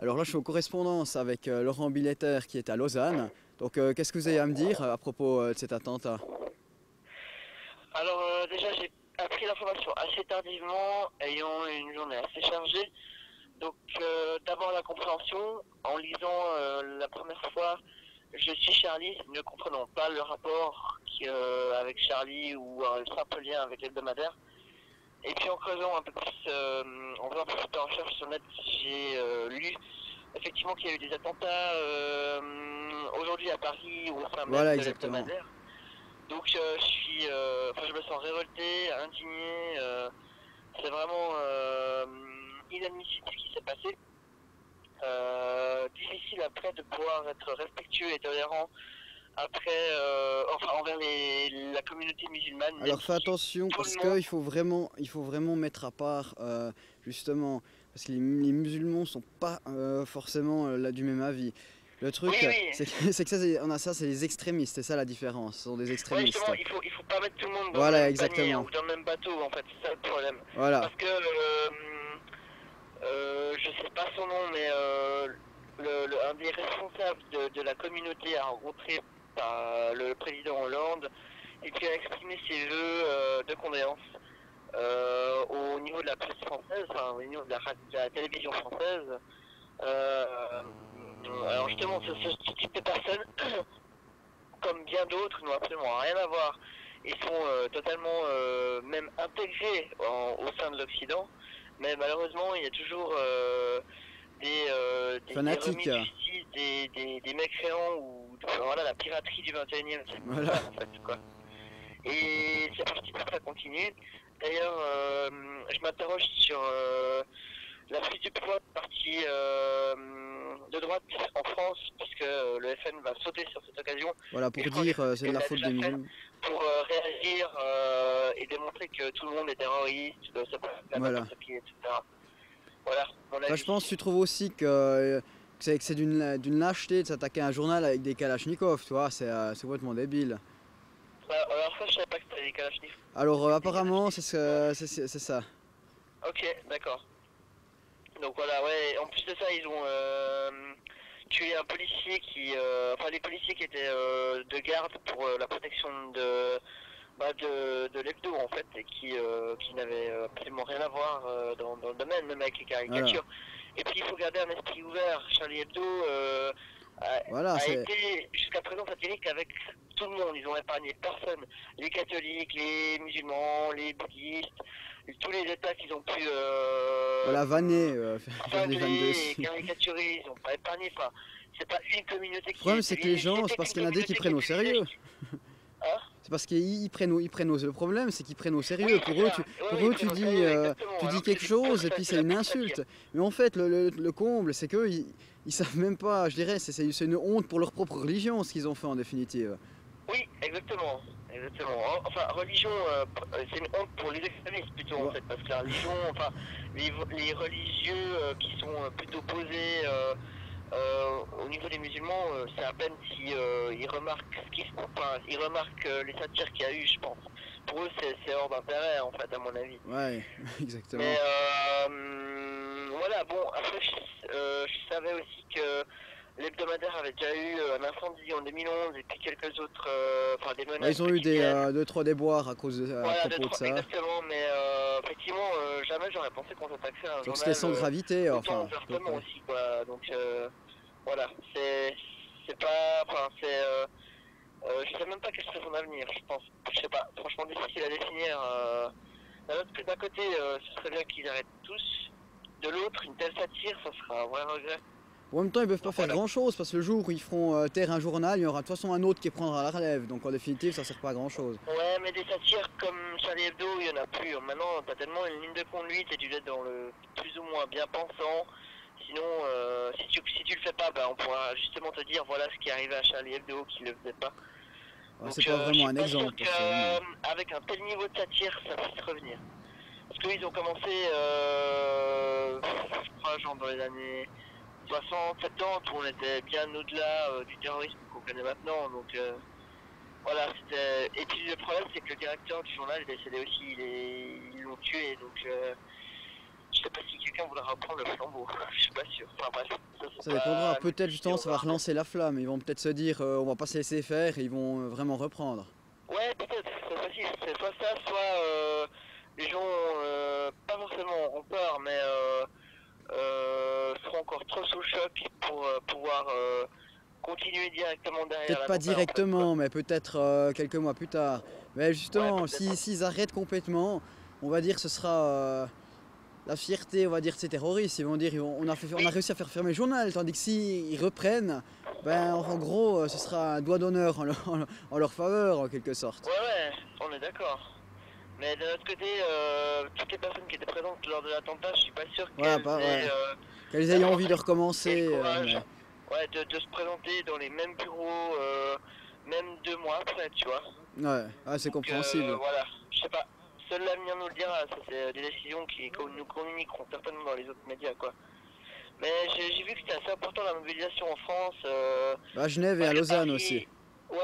Alors là, je suis en correspondance avec Laurent Billetter qui est à Lausanne. Donc, qu'est-ce que vous avez à me dire à propos de cet attentat? Alors déjà j'ai appris l'information assez tardivement, ayant une journée assez chargée. Donc d'abord la compréhension, en lisant la première fois Je suis Charlie, ne comprenant pas le rapport avec Charlie ou un simple lien avec l'hebdomadaire. Et puis en creusant un peu plus, en faisant un peu plus de recherche sur net, j'ai lu effectivement qu'il y a eu des attentats aujourd'hui à Paris au sein même Voilà, de exactement. l'hebdomadaire. Donc je me sens révolté, indigné. C'est vraiment inadmissible ce qui s'est passé. Difficile après de pouvoir être respectueux et tolérant après, envers la communauté musulmane, même Alors, fais si attention tout le parce monde. il faut vraiment mettre à part, justement, parce que les musulmans sont pas forcément là du même avis. Le Oui, truc, oui. c'est que ça, on a ça, c'est les extrémistes, c'est ça la différence. Ce sont des Ouais, extrémistes. justement, il faut pas mettre tout le monde dans le Voilà, même panier hein, exactement. ou dans le même bateau, en fait, c'est ça le problème. Voilà. Parce que, je sais pas son nom, mais un des responsables de la communauté a rencontré le président Hollande et qui a exprimé ses vœux de condoléances au niveau de la presse française, enfin, au niveau de la télévision française. Euh, alors justement, ce type de personnes, comme bien d'autres, n'ont absolument rien à voir et sont totalement même intégrés au sein de l'Occident. Mais malheureusement, il y a toujours des Fanatique. remis de justice, des mécréants ou voilà, la piraterie du 21e, c'est Voilà. ça en fait. Quoi. Et c'est parti pour que ça continue. D'ailleurs, je m'interroge sur la prise du pouvoir du parti de droite en France, puisque le FN va sauter sur cette occasion, Voilà, une pour fois dire c'est de qu'elle la l'a faute déjà des fait, musulmans. pour réagir et démontrer que tout le monde est terroriste, que ça peut faire Voilà. n'importe qui, etc. Voilà, mon Enfin, je avis. pense que tu trouves aussi que c'est d'une lâcheté de s'attaquer à un journal avec des kalachnikovs, tu vois, c'est complètement débile. Alors ça, je savais pas que c'était des Kalachnikov. Alors, Des apparemment, Kalachnikov. Ouais. c'est ça. Ok, d'accord. Donc voilà, ouais, en plus de ça, ils ont tué un policier enfin les policiers qui étaient de garde pour la protection de l'hebdo en fait, et qui n'avaient absolument rien à voir dans le domaine, même avec les Voilà. caricatures. Et puis il faut garder un esprit ouvert. Charlie Hebdo Voilà, a c'est. été jusqu'à présent satirique avec tout le monde. Ils ont épargné personne. Les catholiques, les musulmans, les bouddhistes, tous les états qu'ils ont pu Voilà, vanner, faire des vannes aveugler et dessus. caricaturer. Ils n'ont pas épargné. Enfin, c'est pas une communauté Le qui a problème, été c'est que les visée. gens, c'est C'était parce qu'une qu'il y en a des qui communauté qui prennent au était visée. sérieux. Hein. C'est parce ils prennent le problème, c'est qu'ils prennent au sérieux. Oui, c'est ça. Oui, Pour oui, ils eux, prennent au sérieux, tu exactement. dis Alors que quelque c'est du pur, chose et puis c'est c'est la une pure satire. insulte. Mais en fait, le comble, c'est qu'eux, ils savent même pas, je dirais, c'est une honte pour leur propre religion, ce qu'ils ont fait en définitive. Oui, exactement. Exactement. Enfin, religion, c'est une honte pour les extrémistes plutôt en Vo- fait, parce que la religion, enfin, les religieux qui sont plutôt posés au niveau des musulmans, c'est à peine si ils remarquent ils remarquent les satires qu'il y a eu, je pense. Pour eux, c'est hors d'intérêt en fait, à mon avis. Ouais, Mais exactement. voilà, bon, après, je savais aussi que l'hebdomadaire avait déjà eu un incendie en 2011 et puis quelques autres, enfin des Ouais, menaces ils ont eu quotidiennes. deux, trois déboires à Voilà, propos de ça. exactement, mais effectivement, jamais j'aurais pensé qu'on s'attaquait à un Donc c'était journal sans gravité, autant enfin, à peu ouvertement près. aussi, quoi. Donc voilà, c'est pas, enfin, je sais même pas quel serait son avenir, je pense. Je sais pas, franchement difficile à définir. D'un côté, ce serait bien qu'ils arrêtent tous. De l'autre, une telle satire, ça sera un vrai regret. En même temps, ils peuvent pas Donc faire voilà. grand chose parce que le jour où ils feront taire un journal, il y aura de toute façon un autre qui prendra la relève. Donc en définitive, ça sert pas à grand chose. Ouais, mais des satires comme Charlie Hebdo, il y en a plus. Maintenant, t'as tellement une ligne de conduite et tu dois être dans le plus ou moins bien pensant. Sinon, si tu le fais pas, bah, on pourra justement te dire voilà ce qui est arrivé à Charlie Hebdo qui le faisait pas. Ouais, Donc, c'est pas je vraiment suis un pas sûr exemple, personnellement. qu'avec un tel niveau de satire, ça puisse revenir. Parce qu'ils ont commencé, je crois, genre dans les années 60, 70, où on était bien au-delà du terrorisme qu'on connaît maintenant. Donc voilà, c'était. Et puis le problème, c'est que le directeur du journal est décédé aussi, ils l'ont tué. Donc je sais pas si quelqu'un voudra reprendre le flambeau, je suis pas sûr. Enfin bref, c'est Ça pas dépendra, une peut-être justement décision, ça va voilà. relancer la flamme, ils vont peut-être se dire on va pas se laisser faire et ils vont vraiment reprendre. Ouais, peut-être, c'est facile, c'est soit ça, soit les gens, pas forcément auront peur, mais seront encore trop sous le choc pour pouvoir continuer directement derrière Peut-être pas l'attentat en fait, quoi. directement, mais peut-être quelques mois plus tard. Mais Ouais, justement, peut-être. s'ils arrêtent complètement, on va dire que ce sera la fierté, on va dire, de ces terroristes. Ils vont dire on a Oui, réussi à faire fermer le journal, tandis que s'ils reprennent, ben en gros, ce sera un doigt d'honneur en leur faveur, en quelque sorte. ouais, on est d'accord. Mais d'un autre côté, toutes les personnes qui étaient présentes lors de l'attentat, je suis pas sûr Voilà, qu'elles pas, aient ouais. Qu'elles aient la envie force de et le recommencer, courage, mais ouais, de se présenter dans les mêmes bureaux, même 2 mois après, tu vois. ouais, ah, c'est Donc compréhensible. voilà, je sais pas. Seul l'avenir nous le dira, ça c'est des décisions que nous communiquerons certainement dans les autres médias, quoi. Mais j'ai vu que c'était assez important la mobilisation en France. À Genève et à Malgré Lausanne aussi. Paris. Ouais,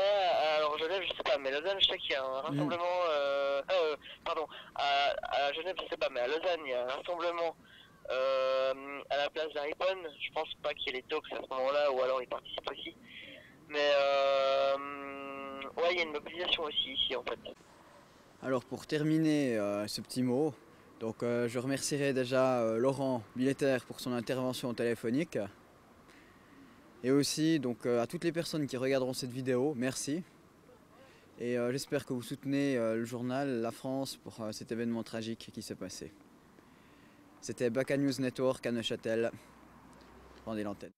alors Genève, je sais pas, mais Lausanne, je sais qu'il y a un Mhm. rassemblement. Pardon, à Genève, je sais pas, mais à Lausanne, il y a un rassemblement à la place d'Haripon. Je pense pas qu'il y ait les talks à ce moment-là, ou alors ils participent aussi. Mais ouais, il y a une mobilisation aussi ici en fait. Alors pour terminer ce petit mot, donc je remercierai déjà Laurent Billetter pour son intervention téléphonique. Et aussi donc à toutes les personnes qui regarderont cette vidéo, merci. Et j'espère que vous soutenez le journal La France pour cet événement tragique qui s'est passé. C'était Baka News Network à Neuchâtel. Rendez l'antenne.